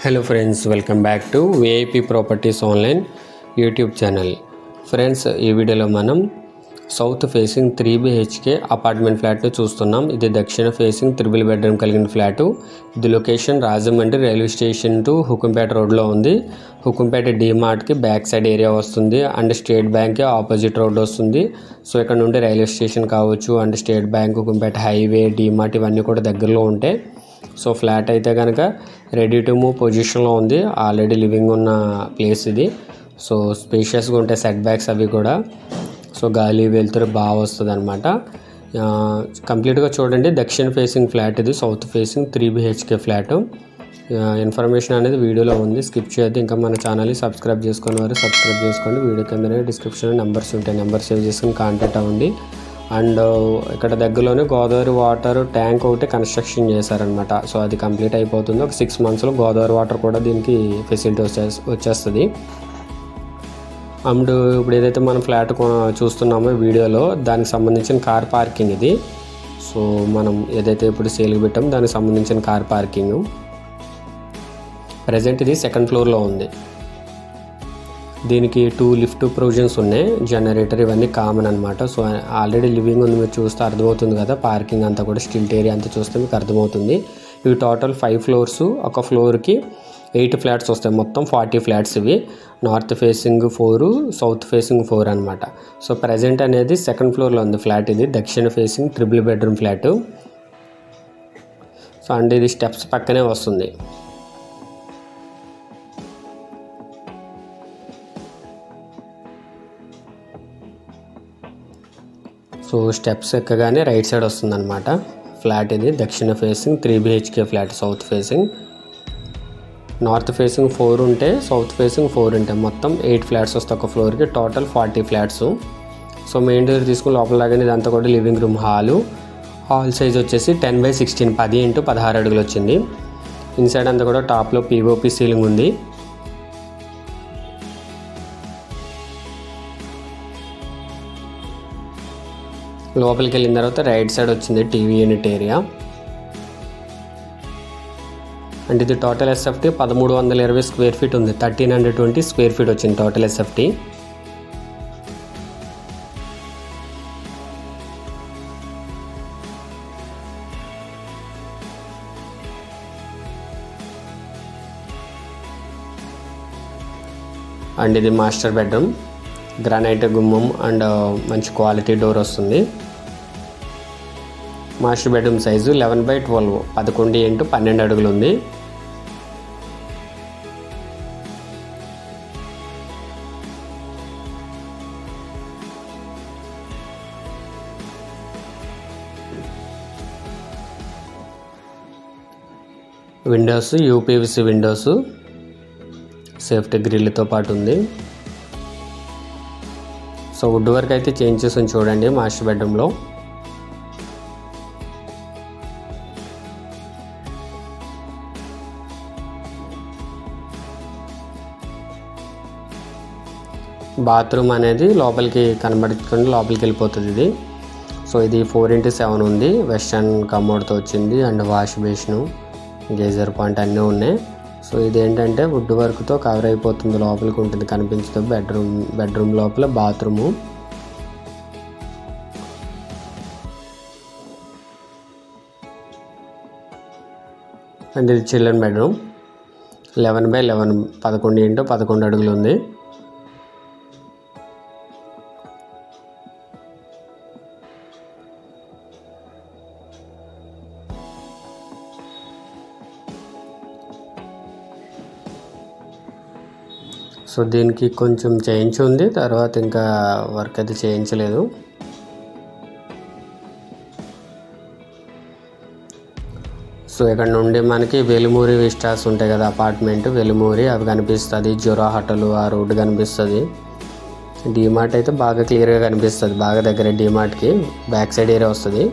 Hello friends, welcome back to VIP properties online YouTube channel. Friends, ఈ వీడియోలో మనం south facing 3BHK apartment ఫ్లాట్ను చూస్తున్నాం. ఇది దక్షిణ ఫేసింగ్ 3 బెడ్రూమ్ కలిగిన ఫ్లాటు. ఇది location Rajahmundry railway station to Hukumpeta రోడ్లో ఉంది. హుకుంపేట డీమార్ట్కి బ్యాక్ సైడ్ ఏరియా వస్తుంది అండ్ స్టేట్ బ్యాంక్కి ఆపోజిట్ రోడ్ వస్తుంది. సో ఇక్కడ నుండి రైల్వే స్టేషన్ కావచ్చు and state bank, Hukumpeta highway, DMart ఇవన్నీ కూడా దగ్గరలో ఉంటాయి. సో ఫ్లాట్ అయితే కనుక రెడీ టు మూవ్ పొజిషన్లో ఉంది. ఆల్రెడీ లివింగ్ ఉన్న ప్లేస్ ఇది. సో స్పేషియస్గా ఉంటాయి సెట్ బ్యాక్స్ అవి కూడా. సో గాలి వెలుతురు బాగా వస్తుంది అనమాట. కంప్లీట్గా చూడండి, దక్షిణ ఫేసింగ్ ఫ్లాట్ ఇది, south facing 3BHK flat. Information అనేది వీడియోలో ఉంది, స్కిప్ చేయొద్దు. ఇంకా మన ఛానల్ని సబ్స్క్రైబ్ చేసుకునే వారు సబ్స్క్రైబ్ చేసుకోండి. వీడియో కిందనే డిస్క్రిప్షన్లో నెంబర్స్ ఉంటాయి, నెంబర్ సేవ్ చేసుకుని కాంటాక్ట్ అవ్వండి. అండ్ ఇక్కడ దగ్గరలోనే గోదావరి వాటర్ ట్యాంక్ ఒకటి కన్స్ట్రక్షన్ చేశారనమాట. సో అది కంప్లీట్ అయిపోతుంది. ఒక 6 monthsలో గోదావరి వాటర్ కూడా దీనికి ఫెసిలిటీ వచ్చేస్తుంది. అండ్ ఇప్పుడు ఏదైతే మనం ఫ్లాట్ చూస్తున్నామో వీడియోలో, దానికి సంబంధించిన కార్ పార్కింగ్ ఇది. సో మనం ఏదైతే ఇప్పుడు సేల్కి పెట్టామో దానికి సంబంధించిన కార్ పార్కింగ్. ప్రజెంట్ ఇది 2nd floorలో ఉంది. దీనికి 2 లిఫ్ట్ ప్రొవిజన్స్ ఉన్నాయి, జనరేటర్ ఇవన్నీ కామన్ అనమాట. సో ఆల్రెడీ లివింగ్ ఉంది, మీరు చూస్తే అర్థమవుతుంది కదా. పార్కింగ్ అంతా కూడా స్టిల్ట్ ఏరియా అంతా చూస్తే మీకు అర్థమవుతుంది. ఇవి టోటల్ 5 floors. ఒక ఫ్లోర్కి 8 ఫ్లాట్స్ వస్తాయి. మొత్తం 40 ఫ్లాట్స్ ఇవి. నార్త్ ఫేసింగ్ 4, సౌత్ ఫేసింగ్ 4 అనమాట. సో ప్రజెంట్ అనేది 2nd floorలో ఉంది ఫ్లాట్ ఇది, దక్షిణ facing 3 bedroom flat. So and ఇది స్టెప్స్ పక్కనే వస్తుంది. సో స్టెప్స్ ఎక్కగానే రైట్ సైడ్ వస్తుంది అనమాట ఫ్లాట్ ఇది. దక్షిణ facing 3BHK flat, south facing. North facing 4 ఉంటే సౌత్ ఫేసింగ్ 4 ఉంటే మొత్తం 8 ఫ్లాట్స్ వస్తాయి ఒక ఫ్లోర్కి. Total 40 flats. So main door తీసుకుని లోపల లాగానే ఇదంతా కూడా లివింగ్ రూమ్. హాల్ సైజ్ వచ్చేసి 10/16, 10x16 అడుగులు వచ్చింది. ఇన్సైడ్ అంతా కూడా టాప్లో POP సీలింగ్ ఉంది. లోపలికి వెళ్ళిన తర్వాత రైట్ సైడ్ వచ్చింది టీవీ యూనిట్ ఏరియా. అండ్ ఇది టోటల్ SFT 1320 స్క్వేర్ ఫీట్ ఉంది. 1320 స్క్వేర్ ఫీట్ వచ్చింది టోటల్ SFT. అండ్ ఇది మాస్టర్ బెడ్రూమ్, గ్రానైట్ గుమ్మం అండ్ మంచి క్వాలిటీ డోర్ వస్తుంది. మాస్టర్ బెడ్రూమ్ సైజు 11/12, 11x12 అడుగులు ఉంది. విండోస్ UPVC విండోస్, సేఫ్టీ గ్రిల్తో పాటు ఉంది. సో వుడ్ వర్క్ అయితే చేంజ్ చేసి చూడండి మాస్టర్ బెడ్రూమ్లో. బాత్రూమ్ అనేది లోపలికి కనబడుతుంది, లోపలికి వెళ్ళిపోతుంది ఇది. సో ఇది 4x7 ఉంది, వెస్టర్న్ కమోడ్తో వచ్చింది. And wash basin, geyser point అన్నీ ఉన్నాయి. సో ఇదేంటంటే వుడ్ వర్క్తో కవర్ అయిపోతుంది, లోపలికి ఉంటుంది, కనిపించుతుంది. బెడ్రూమ్ లోపల బాత్రూము. అండ్ ఇది చిల్డ్రన్ బెడ్రూమ్, 11/11, 11x11 అడుగులు ఉంది. సో దీనికి కొంచెం చేయించి ఉంది, తర్వాత ఇంకా వర్క్ అయితే చేయించలేదు. సో ఇక్కడ నుండి మనకి వెలుమూరి విస్టాస్ ఉంటాయి కదా, అపార్ట్మెంట్ వెలుమూరి, అవి కనిపిస్తుంది. జొరా హోటల్ ఆ రోడ్డు కనిపిస్తుంది. డీమార్ట్ అయితే బాగా క్లియర్గా కనిపిస్తుంది, బాగా దగ్గర. డీమార్ట్కి బ్యాక్ సైడ్ ఏరియా వస్తుంది.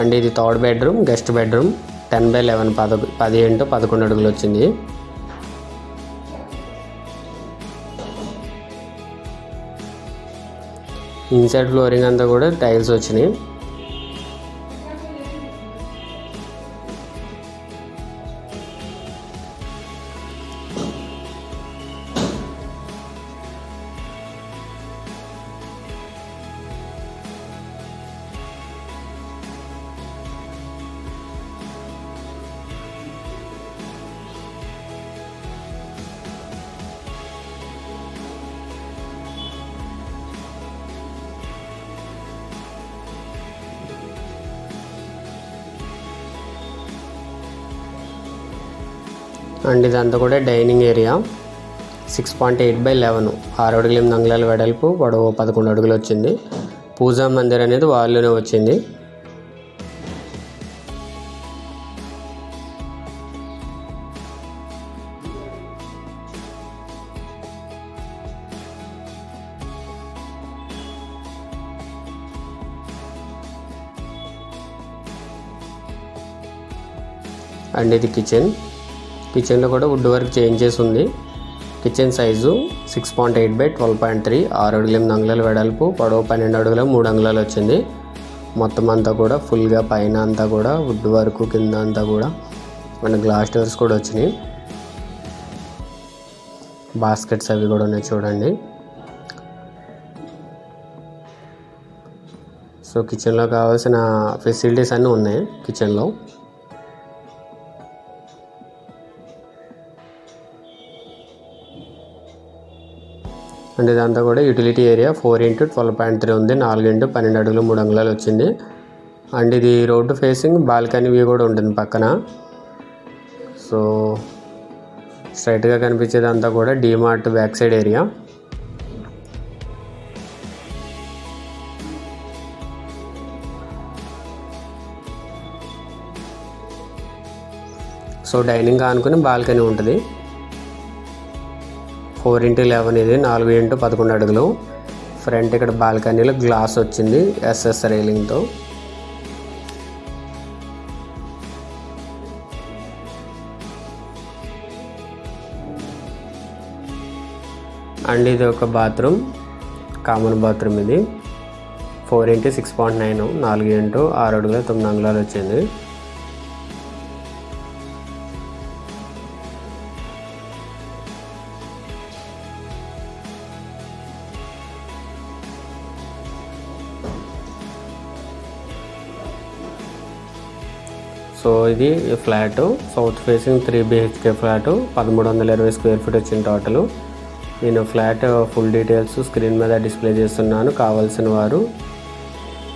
అండ్ ఇది 3rd bedroom, guest bedroom, 10/11, 10x11 అడుగులు వచ్చింది. ఇన్సైడ్ ఫ్లోరింగ్ అంతా కూడా టైల్స్ వచ్చినాయి. అండ్ ఇదంతా కూడా డైనింగ్ ఏరియా. 6.8/11, 6 అడుగులు 8 అంగుళాల వెడల్పు, పొడవు 11 అడుగులు వచ్చింది. పూజా మందిర్ అనేది వాళ్ళలోనే వచ్చింది. అండ్ ఇది కిచెన్లో కూడా వుడ్ వర్క్ చేంజ్ చేసి ఉంది. కిచెన్ సైజు 6.8/12.3, 6 అడుగులు 8 అంగుళాల వెడల్పు, పొడవు 12 అడుగుల 3 అంగుళాలు వచ్చింది. మొత్తం అంతా కూడా ఫుల్గా పైన అంతా కూడా వుడ్ వర్క్, కింద అంతా కూడా మన గ్లాస్ డోర్స్ కూడా వచ్చినాయి. బాస్కెట్స్ అవి కూడా ఉన్నాయి చూడండి. సో కిచెన్లో కావాల్సిన ఫెసిలిటీస్ అన్నీ ఉన్నాయి కిచెన్లో. అండ్ ఇదంతా కూడా యూటిలిటీ ఏరియా. 4x12.3 ఉంది. 4x12 అడుగులు 3 అంగుళాలు వచ్చింది. అండ్ ఇది రోడ్డు ఫేసింగ్, బాల్కనీ వ్యూ కూడా ఉంటుంది పక్కన. సో స్ట్రైట్గా కనిపించేది అంతా కూడా DMart back side area. So dining ఆనుకుని బాల్కనీ ఉంటుంది. 4x11 ఇది, 4x11 అడుగులు. ఫ్రంట్ ఇక్కడ బాల్కనీలో గ్లాస్ వచ్చింది SS రైలింగ్తో. అండ్ ఇది ఒక బాత్రూమ్, కామన్ బాత్రూమ్ ఇది. 4x6.9, 4x6 అడుగుల 9 అంగుళాలు వచ్చింది. సో ఇది flat, south facing 3 BHK flat, 1320 square feet వచ్చింది టోటల్. నేను ఫ్లాట్ ఫుల్ డీటెయిల్స్ స్క్రీన్ మీద డిస్ప్లే చేస్తున్నాను. కావాల్సిన వారు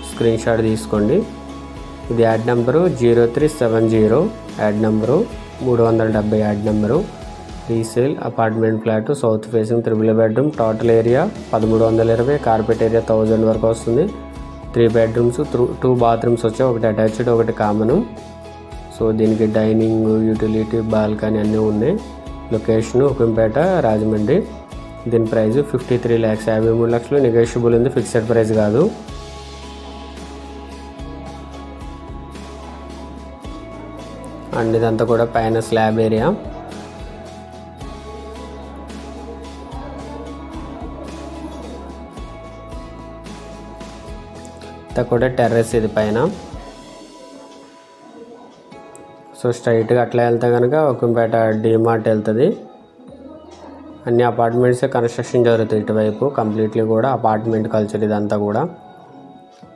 స్క్రీన్ షాట్ తీసుకోండి. ఇది add number 0370, add number 370, add number. Resale apartment flat, south facing 3 bedroom, total area 1320, carpet area 1000 వరకు వస్తుంది. 3 బెడ్రూమ్స్, 2 బాత్రూమ్స్ వచ్చాయి, ఒకటి అటాచ్డ్ ఒకటి కామను. సో దీనికి డైనింగ్, యూటిలిటీ, బాల్కనీ అన్నీ ఉన్నాయి. లొకేషను హుకుంపేట, రాజమండ్రి. దీని ప్రైస్ 53 lakhs, 53 లక్షలు. నెగోషియబుల్ ఉంది, ఫిక్స్డ్ ప్రైస్ కాదు. అండ్ ఇదంతా కూడా పైన స్లాబ్ ఏరియా. ఇంత కూడా టెర్రస్ ఇది పైన. సో స్ట్రైట్గా అట్లా వెళ్తే కనుక హుకుంపేట డీమార్ట్ వెళ్తుంది. అన్ని అపార్ట్మెంట్స్ కన్స్ట్రక్షన్ జరుగుతుంది ఇటువైపు. కంప్లీట్లీ కూడా అపార్ట్మెంట్ కల్చర్ ఇదంతా కూడా.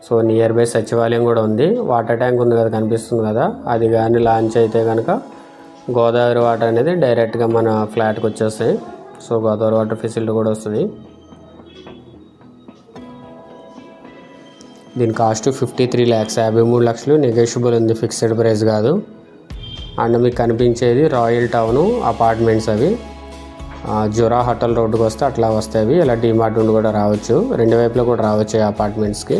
సో నియర్ బై సచివాలయం కూడా ఉంది. వాటర్ ట్యాంక్ ఉంది కదా, కనిపిస్తుంది కదా, అది కానీ లాంచ్ అయితే కనుక గోదావరి వాటర్ అనేది డైరెక్ట్గా మన ఫ్లాట్కి వచ్చేస్తాయి. సో గోదావరి వాటర్ ఫెసిలిటీ కూడా వస్తుంది. దీని కాస్ట్ 53 lakhs, 53 లక్షలు. నెగోషియబుల్ ఉంది, ఫిక్స్డ్ ప్రైస్ కాదు. అండ్ మీకు కనిపించేది రాయల్ టౌన్ అపార్ట్మెంట్స్. అవి జురా హోటల్ రోడ్డుకి వస్తే అట్లా వస్తాయి. ఇలా డీమార్ట్ నుండి కూడా రావచ్చు, 2 వైపులో కూడా రావచ్చు ఈ అపార్ట్మెంట్స్కి.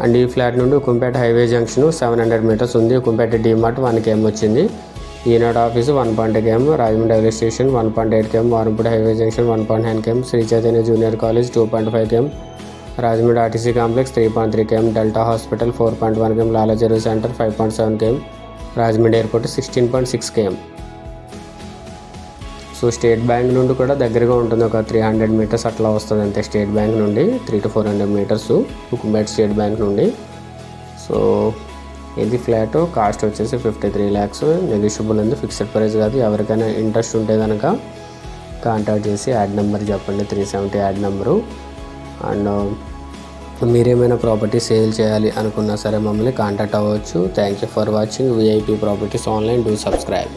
అండ్ ఈ ఫ్లాట్ నుండి హుకుంపేట హైవే జంక్షన్ 700 meters ఉంది. హుకుంపేట డీమార్ట్ 1 km వచ్చింది. Eenadu office 1.2 km, Rajahmundry railway station 1.8 km, Varampudi highway junction 1.9 km, Sri Chaitanya junior college 2.5 km, Rajahmundry RTC complex 3.3 km, delta hospital 4.1 km, Lala Cheruvu centre 5.7 km, Rajahmundry airport 16.6 km. So state bank నుండి కూడా దగ్గరగా ఉంటుంది, ఒక 300 meters అట్లా వస్తుంది అంతే. స్టేట్ బ్యాంక్ నుండి 300 to 400 meters Hukumpeta state bank నుండి. సో ఇది ఫ్లాట్ కాస్ట్ వచ్చేసి 53 lakhs. నెగోషియబుల్ ఉంది, ఫిక్స్డ్ ప్రైస్ కాదు. ఎవరికైనా ఇంట్రెస్ట్ ఉంటే కనుక కాంటాక్ట్ చేసి యాడ్ నెంబర్ చెప్పండి, 370 యాడ్ నెంబరు. అండ్ మీరేమైనా ప్రాపర్టీ సేల్ చేయాలి అనుకున్నా సరే మమ్మల్ని కాంటాక్ట్ అవ్వచ్చు. Thank you for watching VIP properties online. Do subscribe.